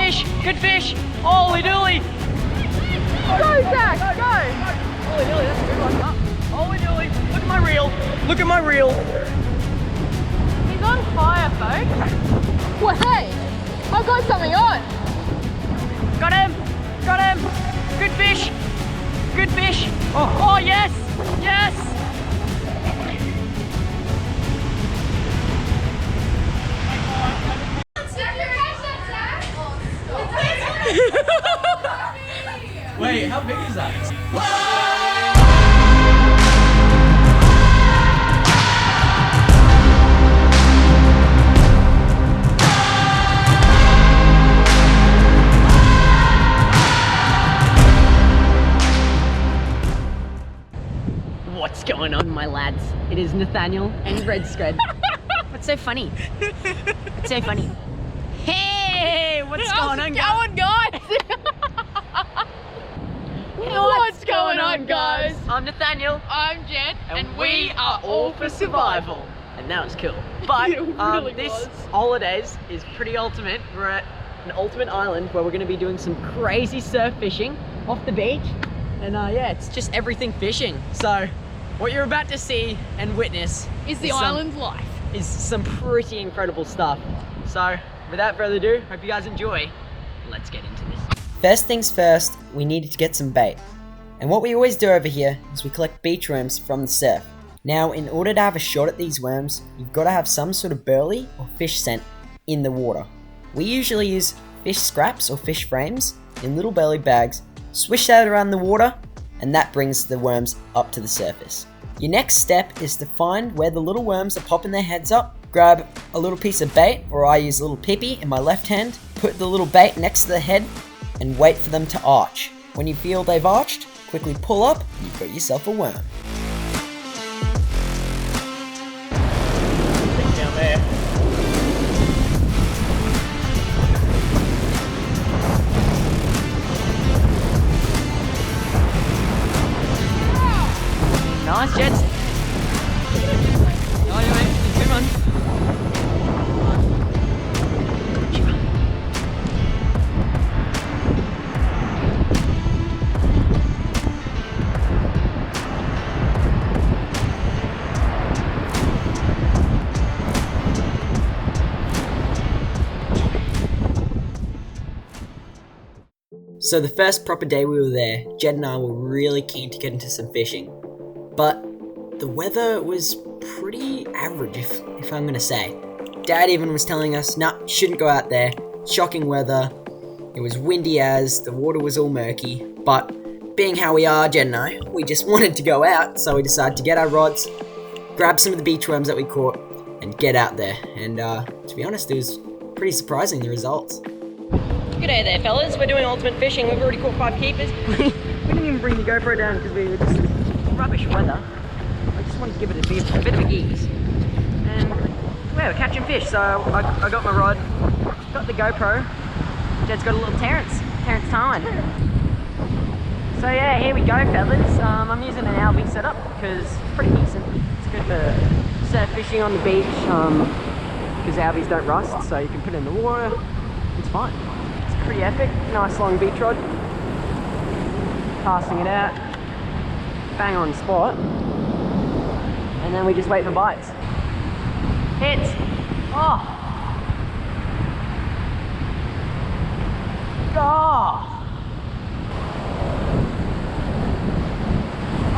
fish, good fish. Holy dooly. Go, Zach, go. Holy dooly, that's a good one. Holy dooly, look at my reel. Look at my reel. He's on fire, folks. Well, hey, I've got something on. Got him, got him. Good fish, good fish. Oh yes, yes. Wait, how big is that? What's going on, my lads? It is Nathaniel and Red Scred. What's so funny? What's so funny? Hey, what's going on, guys? What's going on, guys? I'm Nathaniel. I'm Jed, And we are all for survival. And that was cool. But It really this was. holidays is pretty ultimate. We're at an ultimate island where we're going to be doing some crazy surf fishing off the beach. And yeah, it's just everything fishing. So what you're about to see and witness Is the some- island's life. is some pretty incredible stuff. So without further ado, hope you guys enjoy. Let's get into this. First things first, we needed to get some bait. And what we always do over here is we collect beach worms from the surf. Now, in order to have a shot at these worms, you've got to have some sort of burley or fish scent in the water. We usually use fish scraps or fish frames in little belly bags, swish that around the water, and that brings the worms up to the surface. Your next step is to find where the little worms are popping their heads up, grab a little piece of bait, or I use a little pippy in my left hand, put the little bait next to the head, and wait for them to arch. When you feel they've arched, quickly pull up, you've got yourself a worm. Down there. Nice, Jets. Oh, yeah, mate. Good one. So the first proper day we were there, Jed and I were really keen to get into some fishing. But the weather was pretty average, if I'm gonna say. Dad even was telling us, nah, shouldn't go out there. Shocking weather. It was windy as, the water was all murky. But being how we are, Jed and I, we just wanted to go out, so we decided to get our rods, grab some of the beach worms that we caught, and get out there. And to be honest, it was pretty surprising, the results. G'day there, fellas. We're doing ultimate fishing. We've already caught 5 keepers. We didn't even bring the GoPro down because we were just rubbish weather. I just wanted to give it a bit of a geese. And yeah, we're catching fish. So I got my rod, got the GoPro. Jed's got a little Terrence Tarn. So yeah, here we go, fellas. I'm using an LV setup because it's pretty decent. It's good for surf fishing on the beach because LVs don't rust, so you can put it in the water. It's fine. Pretty epic, nice long beach rod. Casting it out, bang on spot, and then we just wait for bites. Hits. Oh. Oh.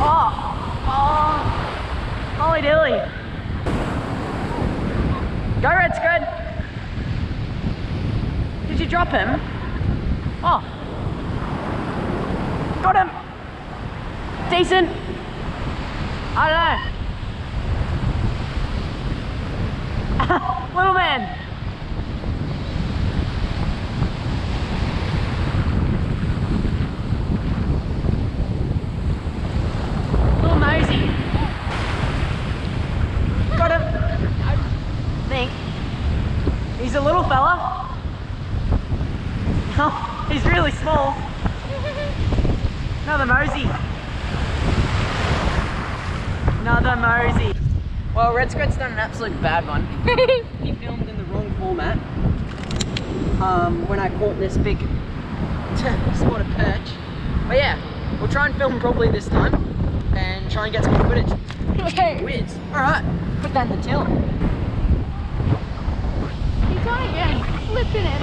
Oh. Oh. Holy dilly. Go Red Scred. Did you drop him? Oh, got him. Decent. I don't know. Little man. Little mosey. Got him. I think. He's a little fella. Oh, he's really small. Another mosey. Another mosey. Well, Red Scred's done an absolute bad one. He filmed in the wrong format. when I caught this big spotted perch. But yeah, we'll try and film properly this time and try and get some more footage. Whiz. Alright, put that in the till. He's on again. Flipping it.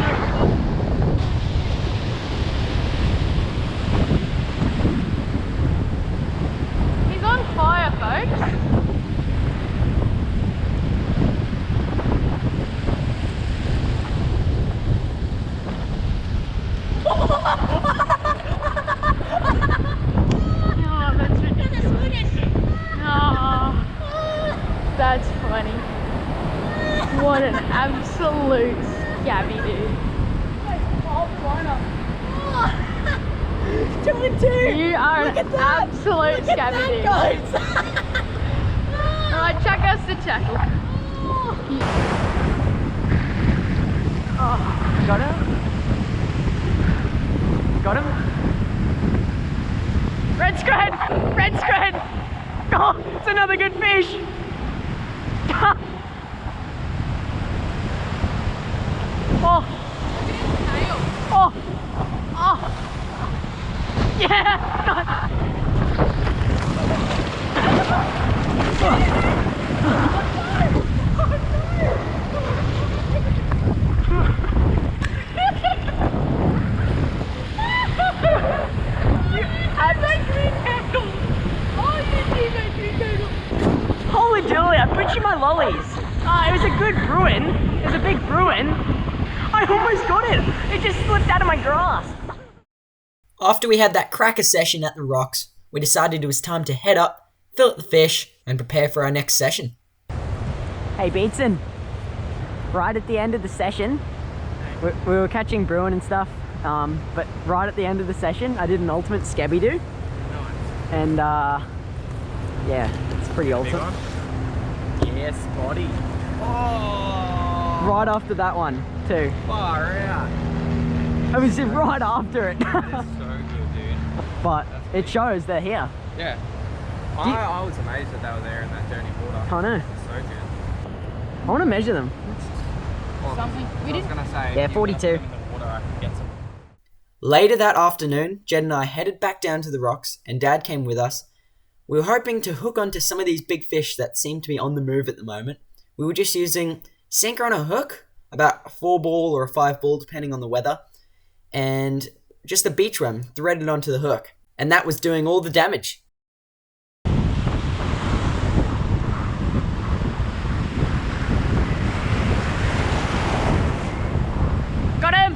He's on fire, folks. Oh, that's ridiculous. Oh, that's funny. What an absolute scabby dude. Two and two. You are Look an at that. absolute Look at scabby that, dude. guys. Alright, chuck us the tackle. Oh, got him. Got him. Red scred! Red scred! Oh, it's another good fish! Oh! Oh! Oh! Yeah! Holy Julie, I put you my lollies. It was a good bruin. It was a big bruin. I almost got it. It just slipped out of my grasp. After we had that cracker session at the rocks, we decided it was time to head up, fillet the fish, and prepare for our next session. Hey Beatson, right at the end of the session, we were catching bruin and stuff, but right at the end of the session, I did an ultimate scabby do. And yeah, it's pretty ultimate. Yes, body. Oh, Right after that one, too. far out. I was right after it. That is so good, dude. But it shows they're here. Yeah. Do you- I was amazed that they were there in that dirty water. I know. It's so good. I want to measure them. Well, Something. We I was didn't. gonna say, Yeah, if you 42. left them in the water, I could get some. Later that afternoon, Jed and I headed back down to the rocks, and Dad came with us. We were hoping to hook onto some of these big fish that seem to be on the move at the moment. We were just using sinker on a hook, about a 4-ball or a 5-ball depending on the weather, and just a beach worm threaded onto the hook, and that was doing all the damage. Got him!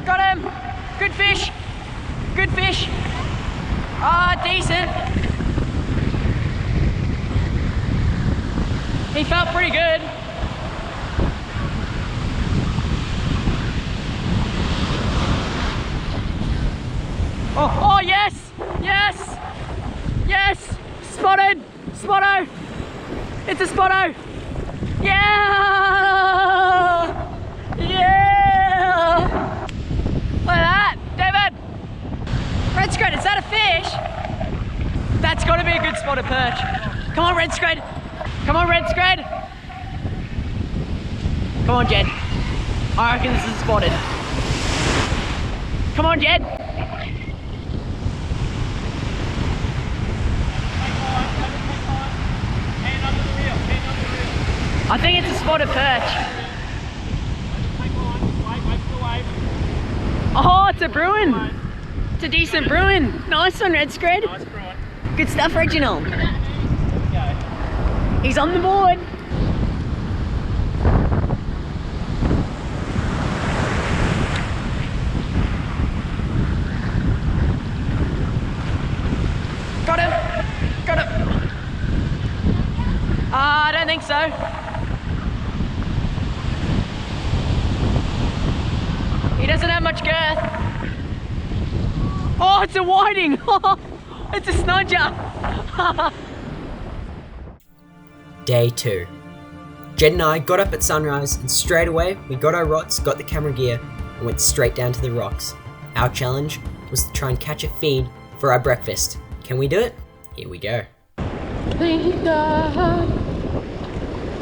Got him! Good fish! Good fish! Decent! He felt pretty good. Oh yes! Yes! Yes! Spotted! Spotto! It's a spotto! Yeah! Yeah! Look at that! David! Red scred, is that a fish? That's gotta be a good spotted perch. Come on, red scred! Come on, red scred! Come on, Jed. I reckon this is spotted. Come on, Jed! I think it's a spotted perch. Oh, it's a bruin. It's a decent bruin. Nice one, red scred. Good stuff, Reginald. He's on the board. Got him. Got him. I don't think so. He doesn't have much girth. Oh, it's a whiting. It's a snodger. Day 2. Jed and I got up at sunrise, and straight away we got our rods, got the camera gear, and went straight down to the rocks. Our challenge was to try and catch a feed for our breakfast. Can we do it? Here we go. Please God,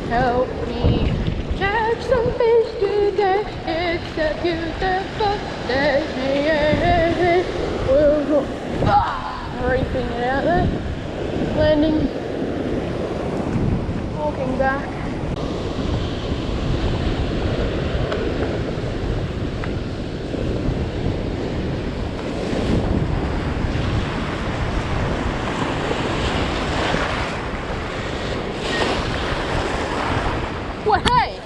help me catch some fish today. day. It's a beautiful day. Hey, hey, hey, hey. Whoa. Reefing it out there. Landing. Walking back. Well, hey,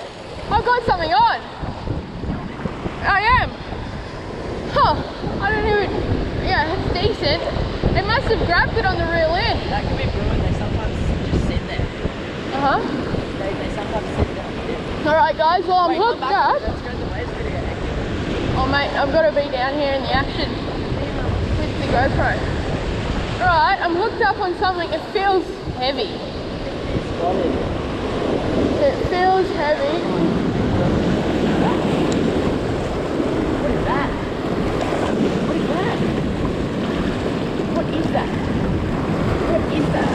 I've got something on. I am. Huh, I don't even, yeah, it's decent. They must have grabbed it on the reel in. That could be brewing. They sometimes just sit there. Uh-huh. They sometimes sit there. All right, guys, well, I'm hooked up. Let's go the waves. We're gonna go active. Oh, mate, I've got to be down here in the action with the GoPro. All right, I'm hooked up on something. It feels heavy. It feels heavy. What is that? What is that? What is that? What is that?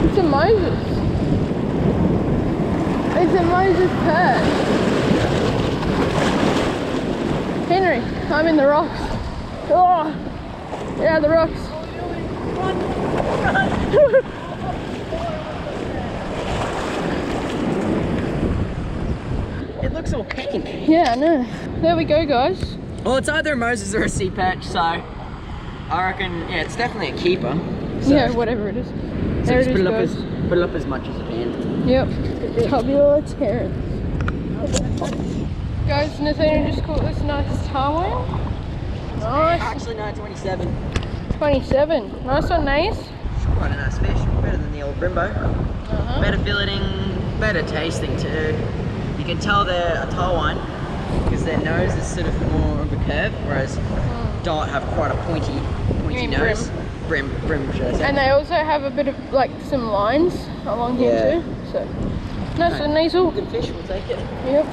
It's a Moses. It's a Moses perch. Henry, I'm in the rocks. Oh, get out of the rocks. It looks all keen. Yeah, I know. There we go, guys. Well, it's either a Moses or a sea perch, so I reckon, yeah, it's definitely a keeper. So, Yeah, whatever it is. so There just it put is, it up guys. put it up as much as you can. Yep. Tabula Terrence. Guys, Nathaniel just caught this nice tar whale. Nice. Actually, no, 27. 27. Nice one, Nace. Quite a nice fish. Better than the old Brimbo. Uh-huh. Better filleting, better tasting too. You can tell they're a tar wine because their nose is sort of more of a curve, whereas Dart have quite a pointy mean nose. Brim, should I say. And they also have a bit of, like, some lines along here Yeah. too. So, nice one, Nazel. Good fish, we'll take it. Yep.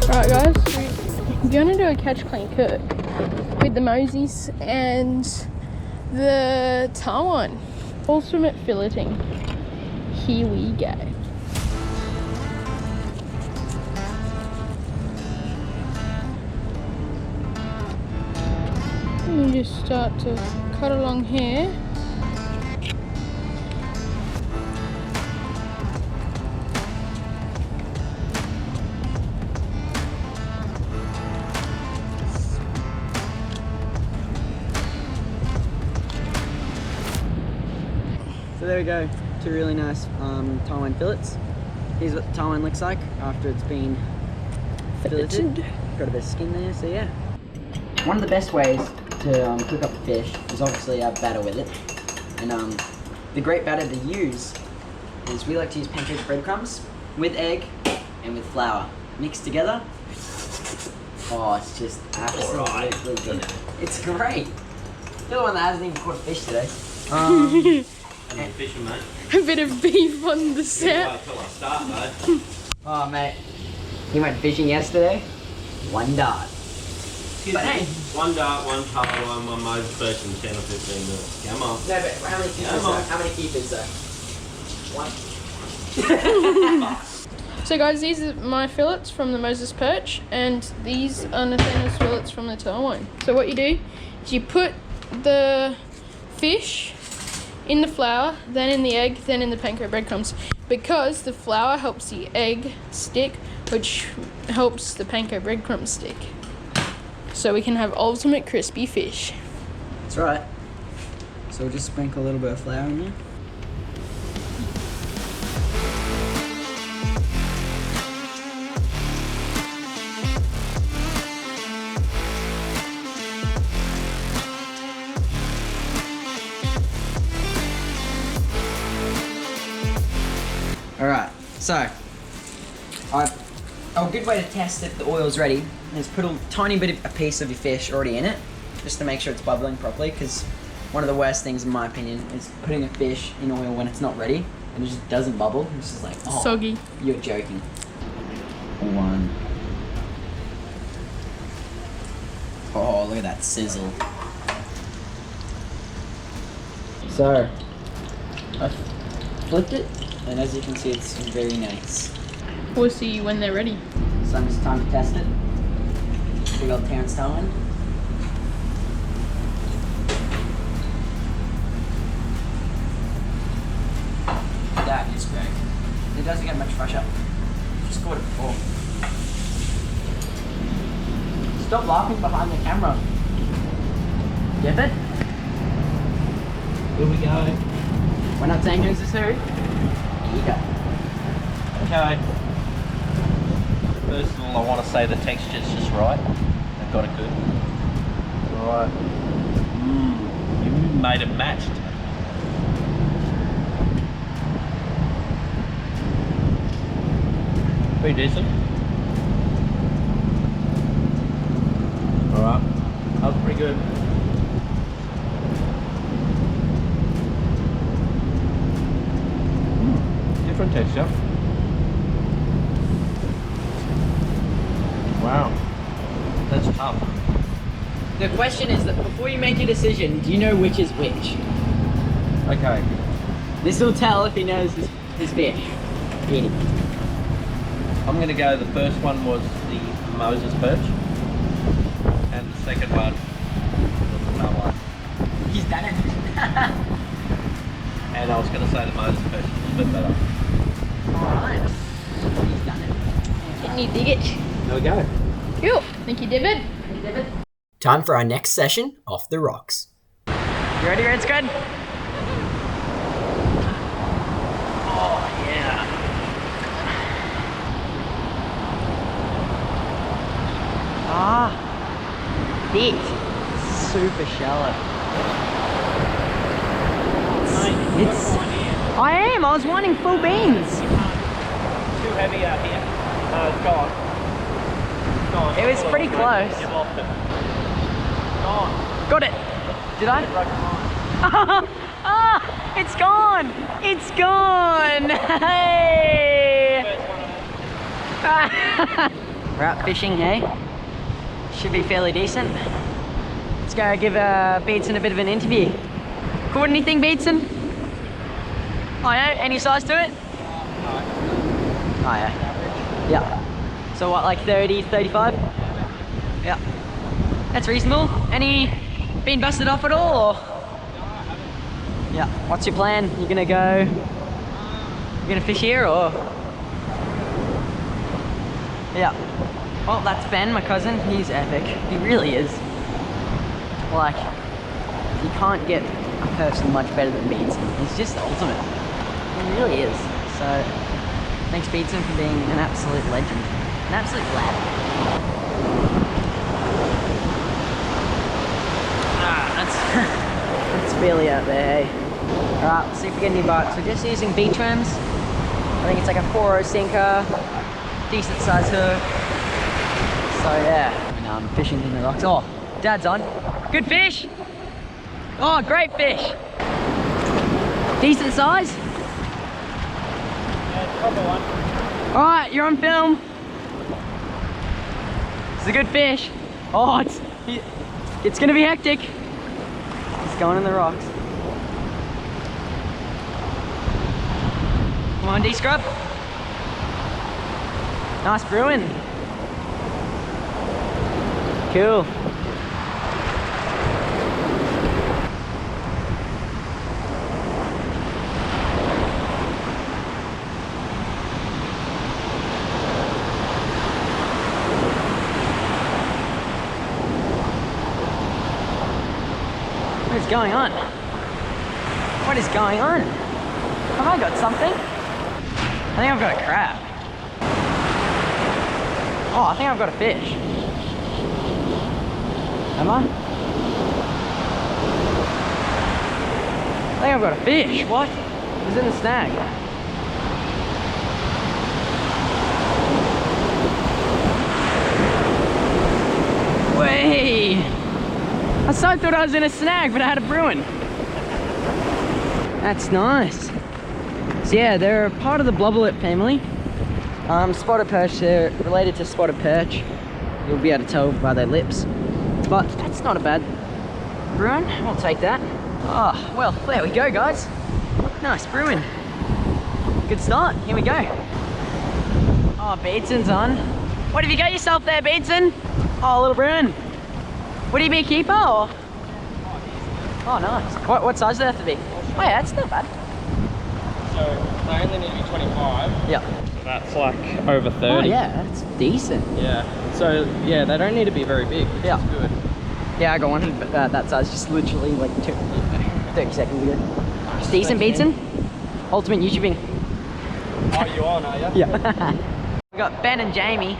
Right, guys, we're gonna do a catch clean cook with the Mosies and the tarwine. Ultimate filleting. Here we go. You just start to cut along here. So there we go, two really nice tarwine fillets. Here's what the tarwine looks like after it's been filleted. Got a bit of skin there, so yeah. One of the best ways to cook up a fish is obviously have batter with it. And the great batter to use is we like to use pancake breadcrumbs with egg and with flour mixed together. Oh, it's just absolutely good. It's great. You're the one that hasn't even caught a fish today. I'm fishing, mate. A bit of beef on the set. Until I start, mate. Oh mate, he went fishing yesterday. One dart. But hey, One dart, one tailor, one Moses perch in 10 or 15 minutes. Come on. no, but how many keepers? Come on. How many keepers though? One. So guys, these are my fillets from the Moses perch, and these are Nathaniel's fillets from the tarwine. So what you do is you put the fish in the flour, then in the egg, then in the panko breadcrumbs, because the flour helps the egg stick, which helps the panko breadcrumbs stick. So we can have ultimate crispy fish. That's right. So we'll just sprinkle a little bit of flour in there. Alright, so a good way to test if the oil's ready is put a tiny bit of a piece of your fish already in it, just to make sure it's bubbling properly, because one of the worst things in my opinion is putting a fish in oil when it's not ready and it just doesn't bubble. It's just like, oh, Soggy. you're joking. One. Oh, look at that sizzle. So, I flipped it, and as you can see, it's very nice. We'll see you when they're ready. So it's time to test it. Big old Terrence Towing. That is great. It doesn't get much fresher. Just caught it before. Stop laughing behind the camera. Get it? Here we go. We're not saying who's this who. Here you go. Okay. First of all, I want to say the texture's just right. They've got it good. Right. You made it matched. Pretty decent. Alright. That was pretty good. Different texture. Wow. That's tough. The question is that before you make your decision, do you know which is which? Okay. This will tell if he knows his fish. Eating. I'm gonna go, the first one was the Moses perch. And the second one was the Malai. He's done it. And I was gonna say the Moses perch is a little bit better. Alright. He's done it. Can you dig it? There we go. Cool. Thank you, David. Time for our next session, Off the Rocks. You ready, Red Scud? Oh, yeah. Ah, thick. Super shallow. I am. I was wanting full beans. Too heavy out here. It's gone. It was pretty close. Got it. Did I? Ah, it's gone. It's gone. Hey. We're out fishing, hey? Should be fairly decent. Let's go give Beatson a bit of an interview. Caught anything, Beatson? Oh yeah, any size to it? Oh yeah. Yeah. So what, like 30, 35? Yeah. That's reasonable. Any been busted off at all? Or? Yeah. What's your plan? You gonna go? You gonna fish here or? Yeah. Well, that's Ben, my cousin. He's epic. He really is. Like, you can't get a person much better than Beatson. He's just the ultimate. He really is. So, thanks Beatson for being an absolute legend. An absolute lad. That's fairly out there, hey? Alright, let's see if we get any bites. We're just using beach worms. I think it's like a 4-0 sinker. Decent size hook. So yeah. And I'm fishing in the rocks. Oh, Dad's on. Good fish! Oh, great fish! Decent size? Yeah, it's probably one. Alright, you're on film. It's a good fish. Oh, it's gonna be hectic. He's going in the rocks. Come on, D-Scrub. Nice brewing. Cool. What is going on? What is going on? Have I got something? I think I've got a crab. Oh, I think I've got a fish. Am I? I think I've got a fish. What? It's in the snag. Way! I so thought I was in a snag, but I had a bruin. That's nice. So yeah, they're part of the blobberlet family. Spotted perch, they're related to spotted perch. You'll be able to tell by their lips. But that's not a bad bruin, I'll take that. Oh, well, there we go, guys. Nice brewing. Good start. Here we go. Oh, Beadson's on. What have you got yourself there, Beadson? Oh, a little brewing. Would he be a keeper or? Oh, nice. What size do they have to be? Oh, yeah, that's not bad. So they only need to be 25. Yeah. So that's like over 30. Oh, yeah, that's decent. Yeah. So yeah, they don't need to be very big, which Yeah. is good. Yeah, I got one that size just literally like 30 seconds ago. It's decent, Beadson. Ultimate YouTubing. Oh, you on, are you? Yeah. We got Ben and Jamie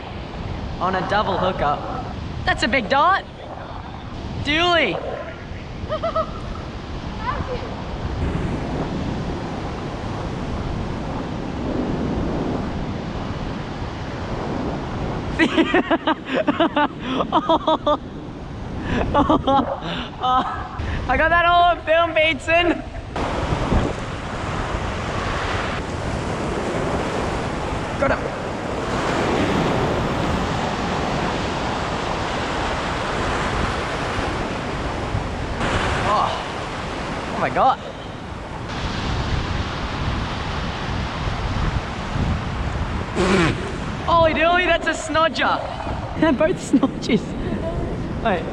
on a double hookup. That's a big dot. Dooley. I got that all on film, Beadson. Got him. Oh my god. Holy dooly, that's a snodger. They're both snodgers. Wait.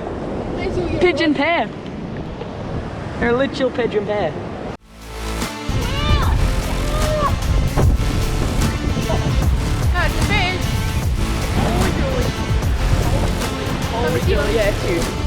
Pigeon pair. They're a literal pigeon pair. No, it's a fish. Holy dooly, yeah, it's huge.